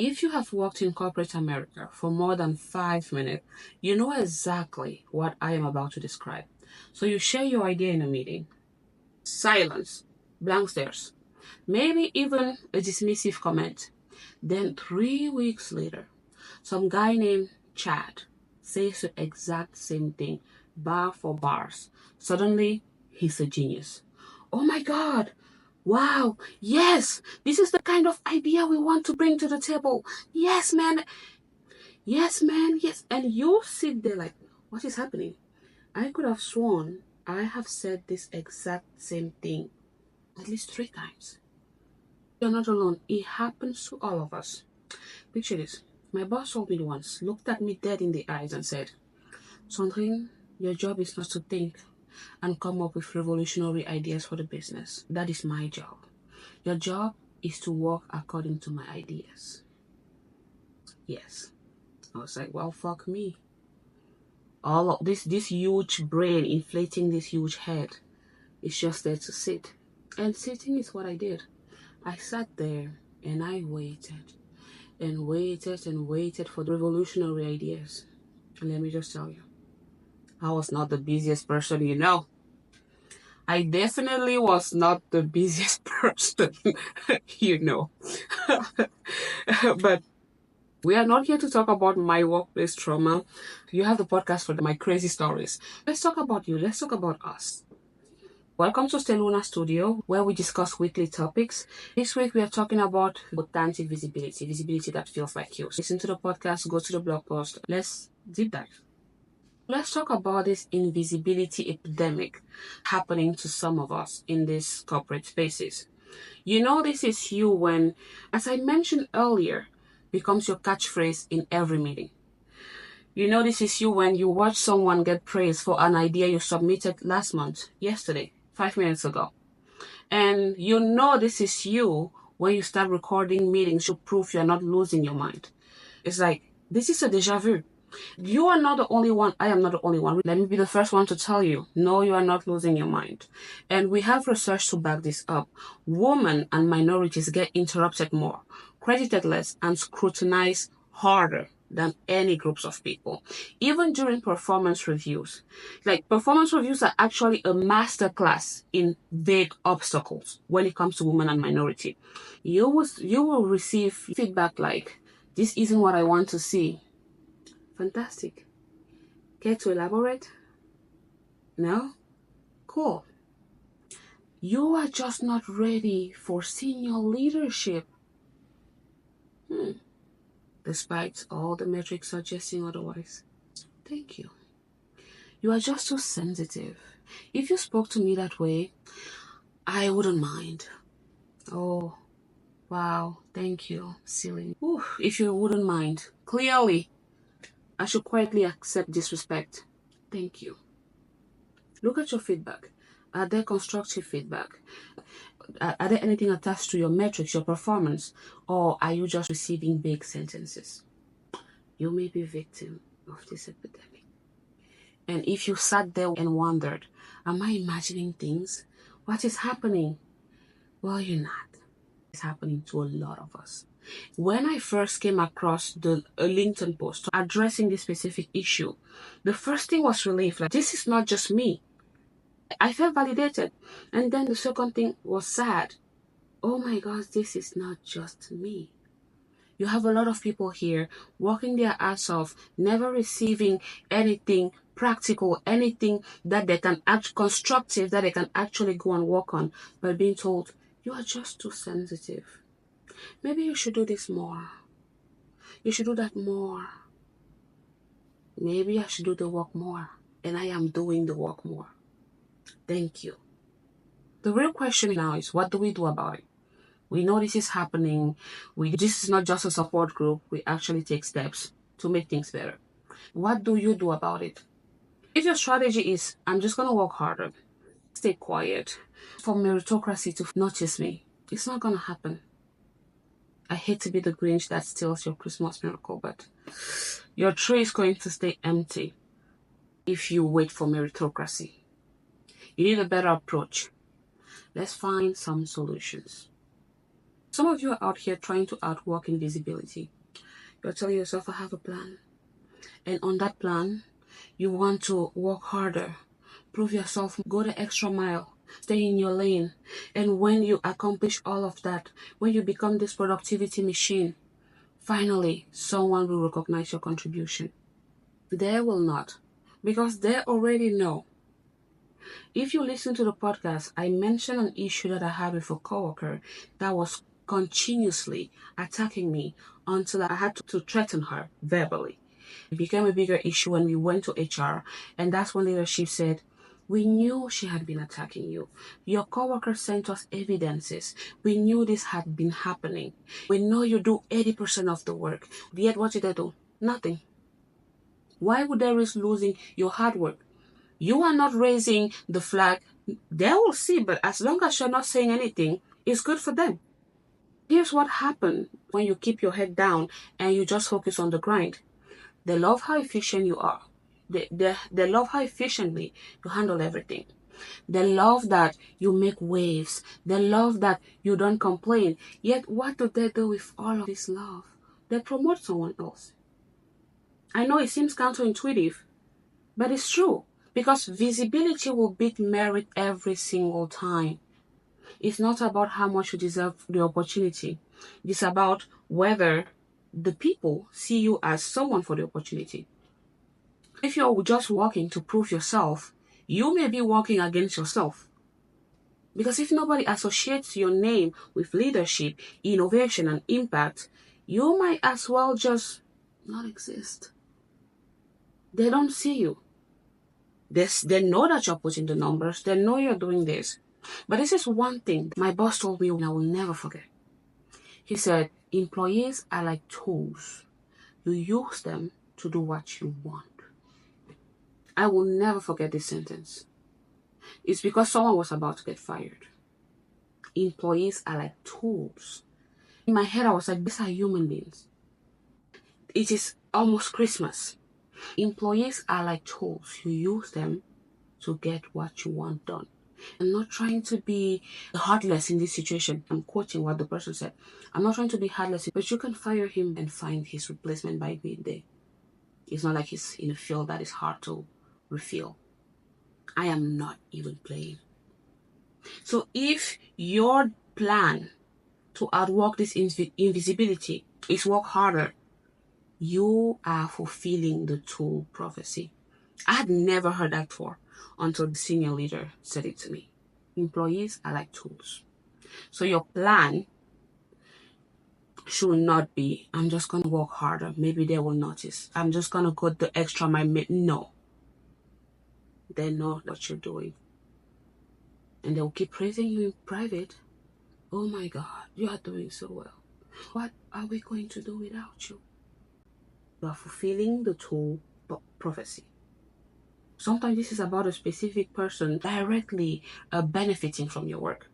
If you have worked in corporate America for more than 5 minutes, you know exactly what I am about to describe. So you share your idea in a meeting. Silence, blank stares, maybe even a dismissive comment. Then 3 weeks later, some guy named Chad says the exact same thing, bar for bars. Suddenly, he's a genius. Oh my God! Wow! Yes! This is the kind of idea we want to bring to the table. Yes, man! Yes, man! Yes! And you sit there like, what is happening? I could have sworn I have said this exact same thing at least 3 times. You're not alone. It happens to all of us. Picture this. My boss told me once, looked at me dead in the eyes and said, Sandrine, your job is not to think and come up with revolutionary ideas for the business. That is my job. Your job is to work according to my ideas. Yes. I was like, well, fuck me. All of this huge brain inflating this huge head is just there to sit. And sitting is what I did. I sat there and I waited and waited and waited for the revolutionary ideas. And let me just tell you, I was not the busiest person you know. I definitely was not the busiest person you know. But we are not here to talk about my workplace trauma. You have the podcast for my crazy stories. Let's talk about you. Let's talk about us. Welcome to Steluna Studio, where we discuss weekly topics. This week we are talking about authentic visibility, visibility that feels like you. Listen to the podcast, go to the blog post. Let's deep dive. Let's talk about this invisibility epidemic happening to some of us in these corporate spaces. You know, this is you when, as I mentioned earlier, becomes your catchphrase in every meeting. You know, this is you when you watch someone get praised for an idea you submitted last month, yesterday, 5 minutes ago. And you know this is you when you start recording meetings to prove you're not losing your mind. It's like, this is a deja vu. You are not the only one. I am not the only one. Let me be the first one to tell you, no, you are not losing your mind. And we have research to back this up. Women and minorities get interrupted more, credited less, and scrutinized harder than any groups of people. Even during performance reviews. Like, performance reviews are actually a masterclass in vague obstacles when it comes to women and minority. You will receive feedback like, this isn't what I want to see. Fantastic. Care to elaborate? No? Cool. You are just not ready for senior leadership. Despite all the metrics suggesting otherwise. Thank you. You are just too sensitive. If you spoke to me that way, I wouldn't mind. Oh, wow. Thank you. Silly. Ooh, if you wouldn't mind. Clearly, I should quietly accept disrespect. Thank you. Look at your feedback. Are there constructive feedback? Are there anything attached to your metrics, your performance? Or are you just receiving vague sentences? You may be victim of this epidemic. And if you sat there and wondered, am I imagining things? What is happening? Well, you're not. It's happening to a lot of us. When I first came across a LinkedIn post addressing this specific issue, the first thing was relief. Like, this is not just me. I felt validated. And then the second thing was sad. Oh my gosh, this is not just me. You have a lot of people here working their ass off, never receiving anything practical, anything that they can act constructive, that they can actually go and work on, but being told, you are just too sensitive. Maybe you should do this more. You should do that more. Maybe I should do the work more. And I am doing the work more. Thank you. The real question now is, what do we do about it? We know this is happening. This is not just a support group. We actually take steps to make things better. What do you do about it? If your strategy is, I'm just going to work harder, stay quiet, for meritocracy to notice me, it's not going to happen. I hate to be the Grinch that steals your Christmas miracle, but your tree is going to stay empty if you wait for meritocracy. You need a better approach. Let's find some solutions. Some of you are out here trying to outwork invisibility. You're telling yourself, I have a plan. And on that plan, you want to work harder, prove yourself, go the extra mile, stay in your lane. And when you accomplish all of that, when you become this productivity machine, finally, someone will recognize your contribution. They will not, because they already know. If you listen to the podcast, I mentioned an issue that I had with a coworker that was continuously attacking me until I had to threaten her verbally. It became a bigger issue when we went to HR, and that's when leadership said, we knew she had been attacking you. Your coworker sent us evidences. We knew this had been happening. We know you do 80% of the work. Yet what did they do? Nothing. Why would they risk losing your hard work? You are not raising the flag. They will see, but as long as you're not saying anything, it's good for them. Here's what happens when you keep your head down and you just focus on the grind. They love how efficient you are. They love how efficiently you handle everything. They love that you make waves. They love that you don't complain. Yet what do they do with all of this love? They promote someone else. I know it seems counterintuitive, but it's true. Because visibility will beat merit every single time. It's not about how much you deserve the opportunity. It's about whether the people see you as someone for the opportunity. If you're just working to prove yourself, you may be working against yourself. Because if nobody associates your name with leadership, innovation, and impact, you might as well just not exist. They don't see you. They know that you're putting the numbers. They know you're doing this. But this is one thing my boss told me and I will never forget. He said, employees are like tools. You use them to do what you want. I will never forget this sentence. It's because someone was about to get fired. Employees are like tools. In my head, I was like, these are human beings. It is almost Christmas. Employees are like tools. You use them to get what you want done. I'm not trying to be heartless in this situation. I'm quoting what the person said. I'm not trying to be heartless, but you can fire him and find his replacement by midday. It's not like he's in a field that is hard to refill. I am not even playing. So if your plan to outwork this invisibility is work harder, you are fulfilling the tool prophecy. I had never heard that before until the senior leader said it to me. Employees are like tools. So your plan should not be, I'm just going to work harder. Maybe they will notice. I'm just going to go the extra mile. No. They know what you're doing. And they'll keep praising you in private. Oh my God, you are doing so well. What are we going to do without you? You are fulfilling the tool prophecy. Sometimes this is about a specific person directly benefiting from your work.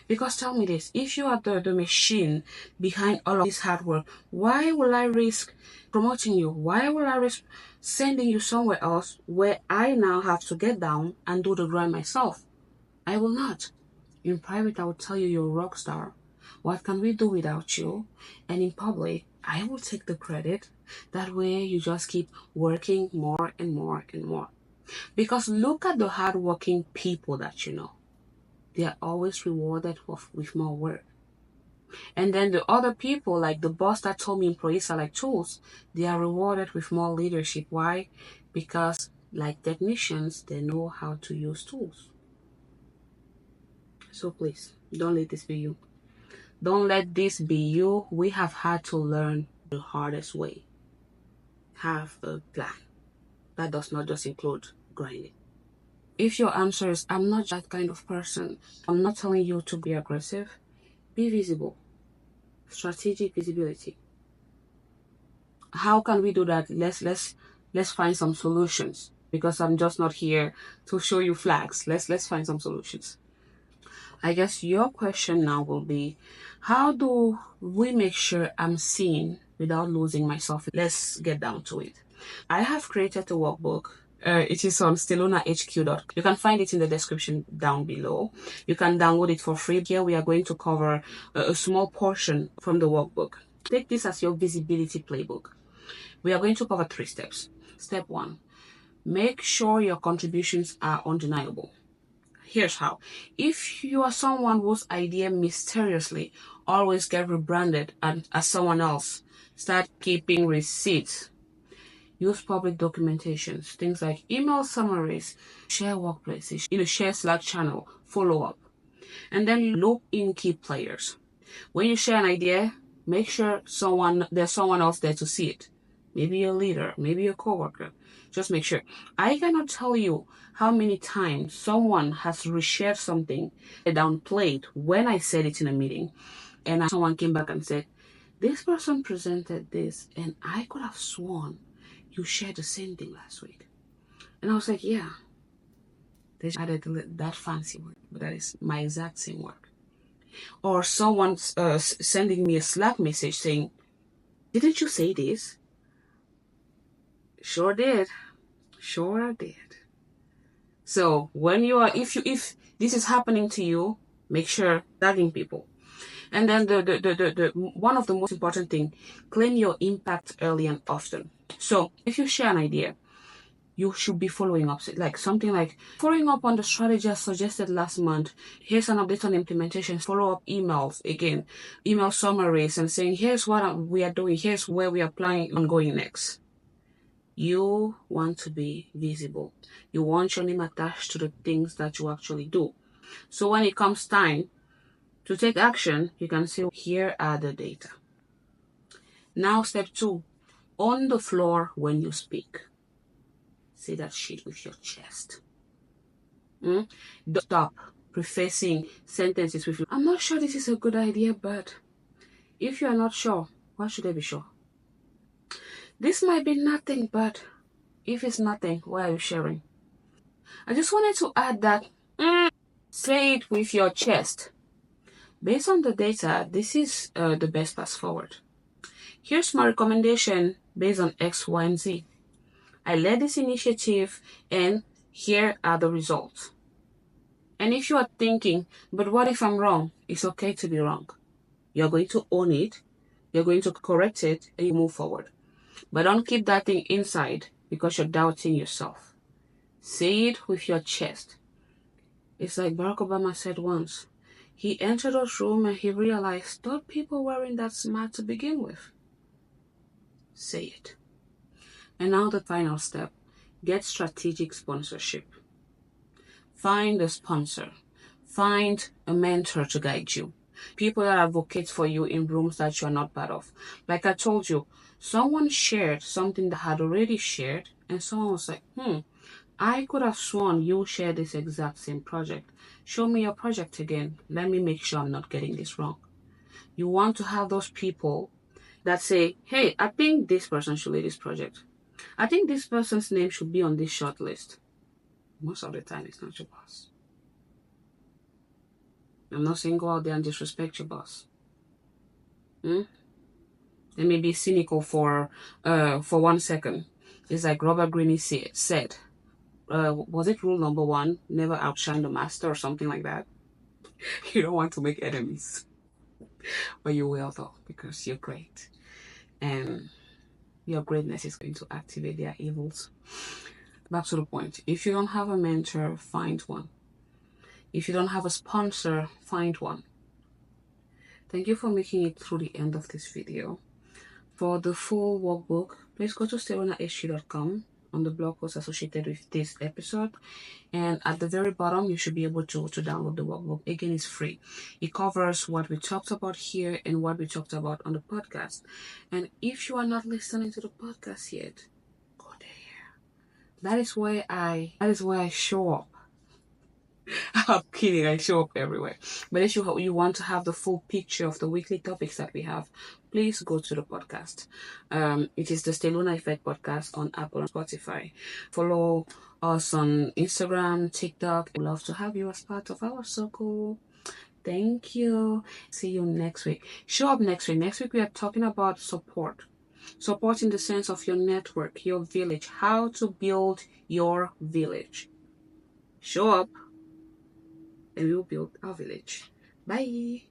Because tell me this, if you are the machine behind all of this hard work, why will I risk promoting you? Why will I risk sending you somewhere else where I now have to get down and do the grind myself? I will not. In private, I will tell you you're a rock star. What can we do without you? And in public, I will take the credit. That way you just keep working more and more and more. Because look at the hardworking people that you know. They are always rewarded with more work. And then the other people, like the boss that told me employees are like tools, they are rewarded with more leadership. Why? Because like technicians, they know how to use tools. So please, don't let this be you. Don't let this be you. We have had to learn the hardest way. Have a plan. That does not just include grinding. If your answer is, I'm not that kind of person, I'm not telling you to be aggressive, be visible. Strategic visibility. How can we do that? Let's find some solutions, because I'm just not here to show you flags. Let's find some solutions. I guess your question now will be, how do we make sure I'm seen without losing myself? Let's get down to it. I have created a workbook It is on stellonahq.com. You can find it in the description down below. You can download it for free. Here we are going to cover a small portion from the workbook. Take this as your visibility playbook. We are going to cover 3 steps. Step 1, make sure your contributions are undeniable. Here's how. If you are someone whose idea mysteriously always get rebranded as someone else, start keeping receipts. Use public documentations, things like email summaries, share workplaces, share Slack channel, follow up. And then loop in key players. When you share an idea, make sure there's someone else there to see it. Maybe a leader, maybe a coworker. Just make sure. I cannot tell you how many times someone has reshared something downplayed when I said it in a meeting, and someone came back and said, this person presented this, and I could have sworn you shared the same thing last week. And I was like, yeah, they added that fancy word, but that is my exact same work. Or someone sending me a Slack message saying, didn't you say this? Sure did. Sure did. So when you are, if this is happening to you, make sure tagging people. And then the one of the most important thing, claim your impact early and often. So if you share an idea, you should be following up, like something like following up on the strategy I suggested last month. Here's an update on implementation. Follow up emails again, email summaries, and saying here's what we are doing. Here's where we are planning on going next. You want to be visible. You want your name attached to the things that you actually do. So when it comes time to take action, you can say, here are the data. Now, step 2, on the floor when you speak. Say that shit with your chest. Don't stop prefacing sentences with, I'm not sure this is a good idea, but if you are not sure, why should I be sure? This might be nothing, but if it's nothing, why are you sharing? I just wanted to add that, say it with your chest. Based on the data, this is the best path forward. Here's my recommendation based on X, Y, and Z. I led this initiative, and here are the results. And if you are thinking, but what if I'm wrong? It's okay to be wrong. You're going to own it, you're going to correct it, and you move forward. But don't keep that thing inside because you're doubting yourself. Say it with your chest. It's like Barack Obama said once. He entered a room and he realized, thought people weren't that smart to begin with. Say it. And now the final step. Get strategic sponsorship. Find a sponsor. Find a mentor to guide you. People that advocate for you in rooms that you are not part of. Like I told you, someone shared something that had already shared, and someone was like, I could have sworn you shared this exact same project. Show me your project again. Let me make sure I'm not getting this wrong. You want to have those people that say, hey, I think this person should lead this project. I think this person's name should be on this short list. Most of the time, it's not your boss. I'm not saying go out there and disrespect your boss. Let me be cynical for 1 second. It's like Robert Greene said, was it rule number 1? Never outshine the master or something like that. You don't want to make enemies. But you will though, because you're great. And your greatness is going to activate their evils. Back to the point. If you don't have a mentor, find one. If you don't have a sponsor, find one. Thank you for making it through the end of this video. For the full workbook, please go to stellonahq.com on the blog post associated with this episode. And at the very bottom, you should be able to download the workbook. Again, it's free. It covers what we talked about here and what we talked about on the podcast. And if you are not listening to the podcast yet, go there. That is where I show up. I'm kidding, I show up everywhere. But if you want to have the full picture of the weekly topics that we have, please go to the podcast. It is the Stellona Effect podcast on Apple and Spotify. Follow us on Instagram, TikTok. We'd love to have you as part of our circle. Thank you. See you next week. Show up next week. Next week we are talking about support. Supporting the sense of your network, your village, how to build your village. Show up and we'll build our village. Bye.